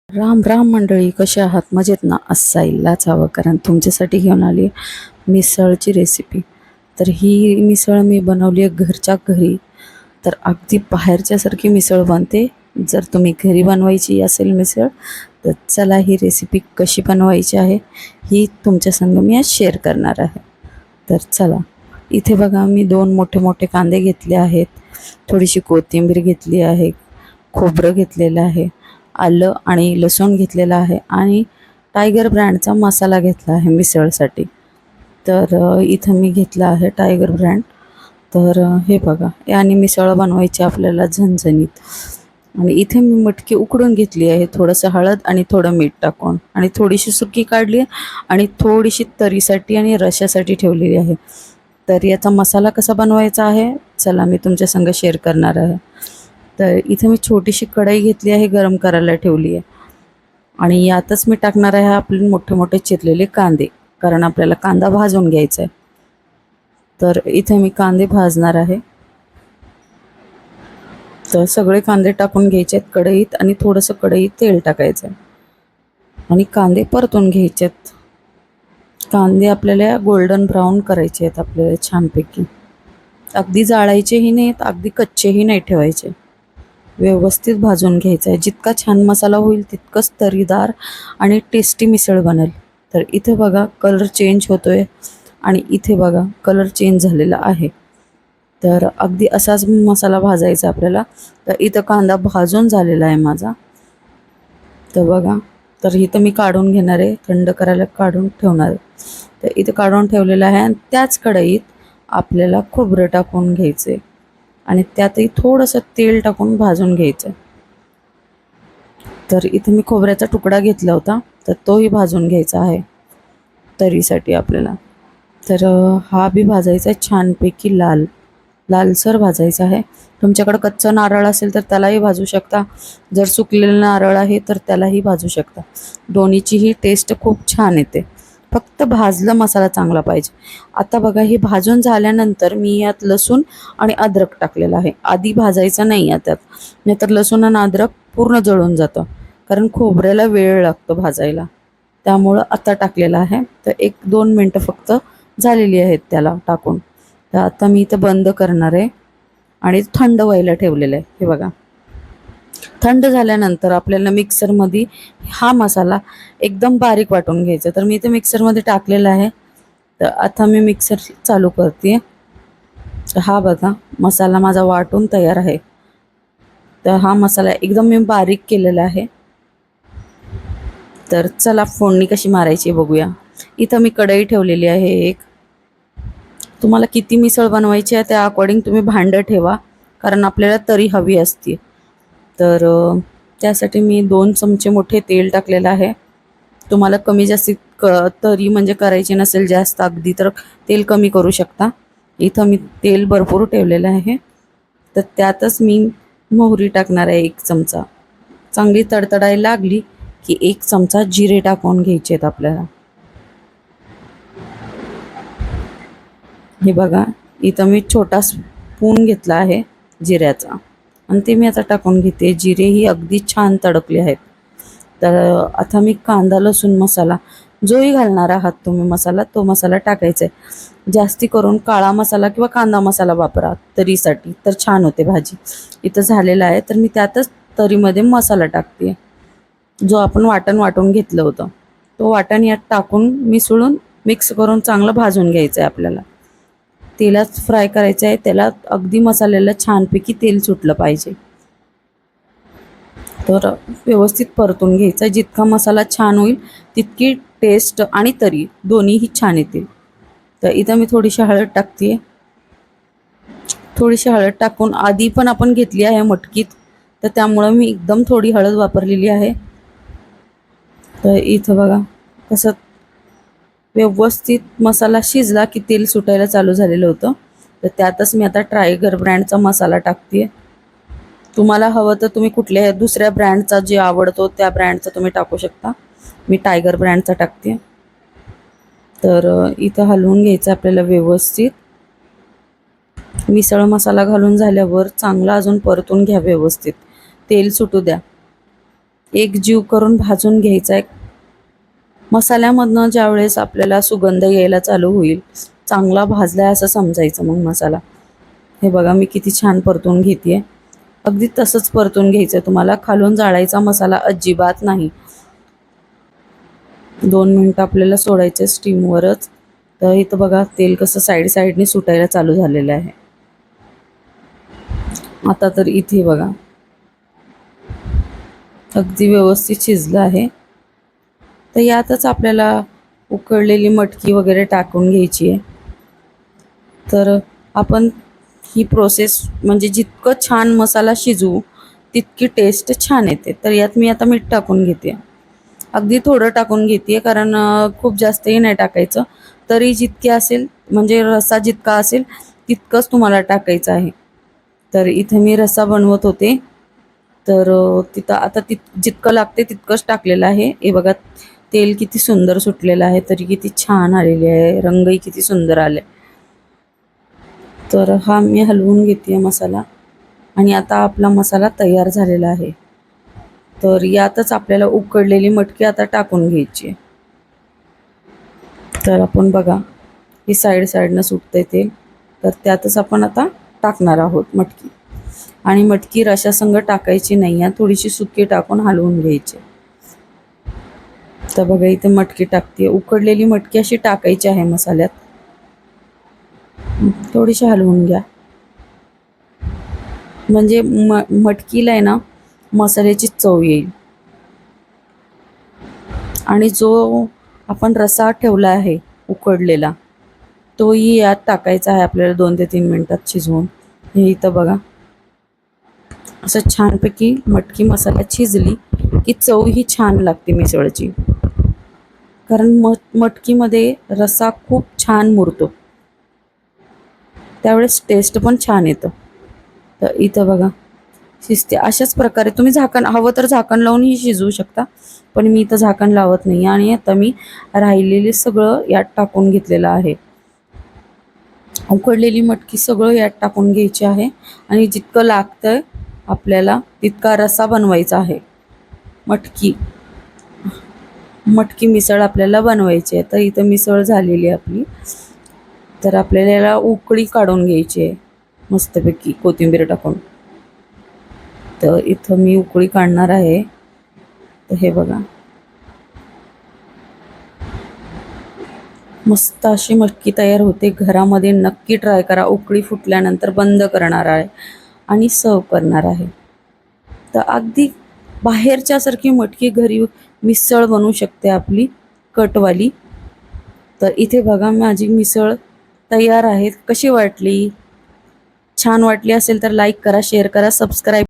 राम राम मंडळी, कसे आहात? मजेत ना? असायलाच हवं, कारण तुमच्यासाठी घेऊन आली आहे मिसळची रेसिपी. तर ही मिसळ मी बनवली आहे घरच्या घरी. तर अगदी बाहेरच्यासारखी मिसळ बनते. जर तुम्ही घरी बनवायची असेल मिसळ, तर चला ही रेसिपी कशी बनवायची आहे ही तुमच्या संग मी आज शेअर करणार आहे. तर चला, इथे बघा मी 2 मोठे मोठे कांदे घेतले आहेत, थोडीशी कोथिंबीर घेतली आहे, खोबरं घेतलेलं आहे, आलं आणि लसूण घेतलेलं आहे आणि टायगर ब्रँडचा मसाला घेतला आहे मिसळसाठी. तर इथं मी घेतला आहे टायगर ब्रँड. तर हे बघा, याने मिसळ बनवायची आपल्याला झणझणीत. आणि इथे मी मटकी उकडून घेतली आहे, थोडंसं हळद आणि थोडं मीठ टाकून, आणि थोडीशी सुकी काढली आणि थोडीशी तरीसाठी आणि रशासाठी ठेवलेली आहे. तर याचा मसाला कसा बनवायचा आहे, चला मी तुमच्या संग शेअर करणार आहे. तर इथे मी छोटीशी कढई घेतली आहे, गरम करायला ठेवली आहे. आणि यातच मी टाकणार आहे आपले मोठे मोठे चिरलेले कांदे, कारण आपल्याला कांदा भाजून घ्यायचा आहे. तर इथे मी कांदे भाजणार आहे. तर सगळे कांदे टाकून घ्यायचे आहेत कढईत, आणि थोडंसं कढईत तेल टाकायचं आहे आणि कांदे परतून घ्यायचे आहेत. कांदे आपल्याला गोल्डन ब्राऊन करायचे आहेत आपल्याला छानपैकी. अगदी जाळायचेही नाहीत, अगदी कच्चेही नाही ठेवायचे. व्यवस्थित भाजून घ्यायचं आहे. जितका छान मसाला होईल तितकंच तरीदार आणि टेस्टी मिसळ बनेल. तर इथे बघा कलर चेंज होतो आहे, आणि इथे बघा कलर चेंज झालेला आहे. तर अगदी असाच मसाला भाजायचा आपल्याला. तर इथं कांदा भाजून झालेला आहे माझा. तर बघा, तर इथं मी काढून घेणार आहे, थंड करायला काढून ठेवणार आहे. तर इथं काढून ठेवलेलं आहे, आणि त्याच कढईत आपल्याला खोबरं टाकून घ्यायचं आहे आणि त्यातही थोडंसं तेल टाकून भाजून घ्यायचं. तर इथे मी खोबऱ्याचा तुकडा घेतला होता, तर तोही भाजून घ्यायचा आहे तरीसाठी आपल्याला. तर हा बी भाजायचा आहे छानपैकी लालसर भाजायचा आहे. तुमच्याकडं कच्चं नारळ असेल तर त्यालाही भाजू शकता, जर सुकलेलं नारळ आहे तर त्यालाही भाजू शकता. दोन्हीचीही टेस्ट खूप छान येते, फक्त भाजलं मसाला चांगला पाहिजे. आता बघा, हे भाजून झाल्यानंतर मी यात लसूण आणि अद्रक टाकलेलं आहे. आधी भाजायचं नाही आहे त्यात, नाहीतर लसूण आणि अद्रक पूर्ण जळून जातं, कारण खोबऱ्याला वेळ लागतो भाजायला. त्यामुळं आता टाकलेलं आहे. तर 1-2 मिनटं फक्त झालेली आहेत त्याला टाकून. तर आता मी इथं बंद करणार आहे आणि थंड व्हायला ठेवलेलं आहे. हे बघा, थंड झाल्यानंतर आपल्याला मिक्सरमध्ये हा मसाला एकदम बारीक वाटून घ्यायचा. तर मी इथे मिक्सरमध्ये टाकलेला आहे. तर आता मी मिक्सर चालू करते. तर हा बघा, मसाला माझा वाटून तयार आहे. तर हा मसाला एकदम मी बारीक केलेला आहे. तर चला फोडणी कशी मारायची बघूया. इथं मी कढई ठेवलेली आहे एक. तुम्हाला किती मिसळ बनवायची आहे त्या अकॉर्डिंग तुम्ही भांडं ठेवा, कारण आपल्याला तरी हवी असते. तर त्यासाठी मी 2 चमचे मोठे तेल टाकलेलं आहे. तुम्हाला कमी जास्ती तरी म्हणजे करायची नसेल जास्त अगदी, तर तेल कमी करू शकता. इथं मी तेल भरपूर ठेवलेलं आहे. तर त्यातच मी मोहरी टाकणार आहे 1 चमचा. चांगली तडतडायला लागली की 1 चमचा जिरे टाकून घ्यायचे आहेत आपल्याला. हे बघा, इथं मी छोटा स्पून घेतला आहे जिऱ्याचा, आणि ते मी आता टाकून घेते. जिरे ही अगदी छान तडकले आहेत. तर आता मी कांदा लसूण मसाला जोही घालणार आहात तुम्ही मसाला, तो मसाला टाकायचा आहे. जास्ती करून काळा मसाला किंवा कांदा मसाला वापरा तरीसाठी, तर छान होते भाजी. इथं झालेलं आहे, तर मी त्यातच तरीमध्ये मसाला टाकते. जो आपण वाटून घेतलं होतं, तो वाटण यात टाकून मिसळून मिक्स करून चांगलं भाजून घ्यायचं आहे आपल्याला. तेलात फ्राय करायचं आहे, त्याला अगदी मसाल्याला छानपैकी तेल सुटलं पाहिजे. तर व्यवस्थित परतून घ्यायचा. जितका मसाला छान होईल तितकी टेस्ट आणि तरी दोन्हीही छान येतील. तर इथं मी थोडीशी हळद टाकते. थोडीशी हळद टाकून आधी पण आपण घेतली आहे मटकीत, तर त्यामुळं मी एकदम थोडी हळद वापरलेली आहे. तर इथं बघा कसं व्यवस्थित मसाला शिजला की तेल सुटायला चालू झालेलं होतं. तर त्यातच मी आता टायगर ब्रँडचा मसाला टाकते. तुम्हाला हवं तर तुम्ही कुठल्या दुसऱ्या ब्रँडचा जे आवडतो त्या ब्रँडचा तुम्ही टाकू शकता. मी टायगर ब्रँडचा टाकते. तर इथं हलवून घ्यायचं आपल्याला व्यवस्थित. मिसळ मसाला घालून झाल्यावर चांगला अजून परतून घ्या व्यवस्थित. तेल सुटू द्या. एकजीव करून भाजून घ्यायचा आहे. मसाल्यामधनं ज्यावेळेस आपल्याला सुगंध यायला चालू होईल, चांगला भाजलाय असं समजायचं मग मसाला. हे बघा मी किती छान परतून घेते. अगदी तसंच परतून घ्यायचं तुम्हाला, खालून जाळायचा मसाला अजिबात नाही. 2 मिनटं आपल्याला सोडायचं स्टीमवरच. तर इथं बघा तेल कसं साईडने सुटायला चालू झालेलं आहे. आता तर इथे बघा अगदी व्यवस्थित शिजलं आहे. तर यातच आपल्याला उकळलेली मटकी वगैरे टाकून घ्यायची आहे. तर आपण ही प्रोसेस म्हणजे जितकं छान मसाला शिजवू तितकी टेस्ट छान येते. तर यात मी आता मीठ टाकून घेते. अगदी थोडं टाकून घेते कारण खूप जास्तही नाही टाकायचं. तरी जितके असेल म्हणजे रस्सा जितका असेल तितकंच तुम्हाला टाकायचं आहे. तर इथे मी रस्सा बनवत होते. तर तिथं आता जितकं लागते तितकंच टाकलेलं आहे. हे बघा तेल किती सुंदर सुटलेलं आहे, तरी किती छान आलेले आहे, रंगही किती सुंदर आले. तर हा मी हलवून घेते मसाला आणि आता आपला मसाला तयार झालेला आहे. तर यातच आपल्याला उकडलेली मटकी आता टाकून घ्यायची आहे. तर आपण बघा ही साईडनं सुटते तेल, तर त्यातच आपण आता टाकणार आहोत मटकी. आणि मटकी रशासंग टाकायची नाही आहे, थोडीशी सुकी टाकून हलवून घ्यायची. तर बघा इथे मटकी टाकते. उकडलेली मटकी अशी टाकायची आहे मसाल्यात. थोडीशी हलवून घ्या म्हणजे मटकीला आहे ना मसाल्याची चव येईल. आणि जो आपण रस्सा ठेवला आहे उकडलेला तोही यात टाकायचा आहे आपल्याला 2 ते 3 मिनटात शिजवून. हे इथं बघा असं छानपैकी मटकी मसाल्यात शिजली की चवही छान लागते मिसळची. कारण मटकीमध्ये रस्सा खूप छान मुरतो, त्यावेळेस टेस्ट पण छान येतं. तर इथं बघा शिजते. अशाच प्रकारे तुम्ही झाकण हवं तर झाकण लावूनही शिजवू शकता, पण मी इथं झाकण लावत नाही. आणि आता मी राहिलेले सगळं यात टाकून घेतलेलं आहे. उकडलेली मटकी सगळं यात टाकून घ्यायची आहे आणि जितकं लागतं आपल्याला तितका रस्सा बनवायचा आहे. मटकी मिसळ आपल्याला बनवायची आहे. तर इथं मिसळ झालेली आहे आपली. तर आपल्याला याला उकळी काढून घ्यायची आहे मस्तपैकी कोथिंबीर टाकून. तर इथं मी उकळी काढणार आहे. तर हे बघा मस्त अशी मटकी तयार होते. घरामध्ये नक्की ट्राय करा. उकळी फुटल्यानंतर बंद करणार आहे आणि सर्व करणार आहे. तर अगदी बाहेरच्यासारखी मटकी घरी मिसळ बनवू शकते आपली कटवाली. तर इथे बघा माझी मिसळ तयार आहे. कशी वाटली? छान वाटली असेल तर लाईक करा, शेअर करा, सबस्क्राईब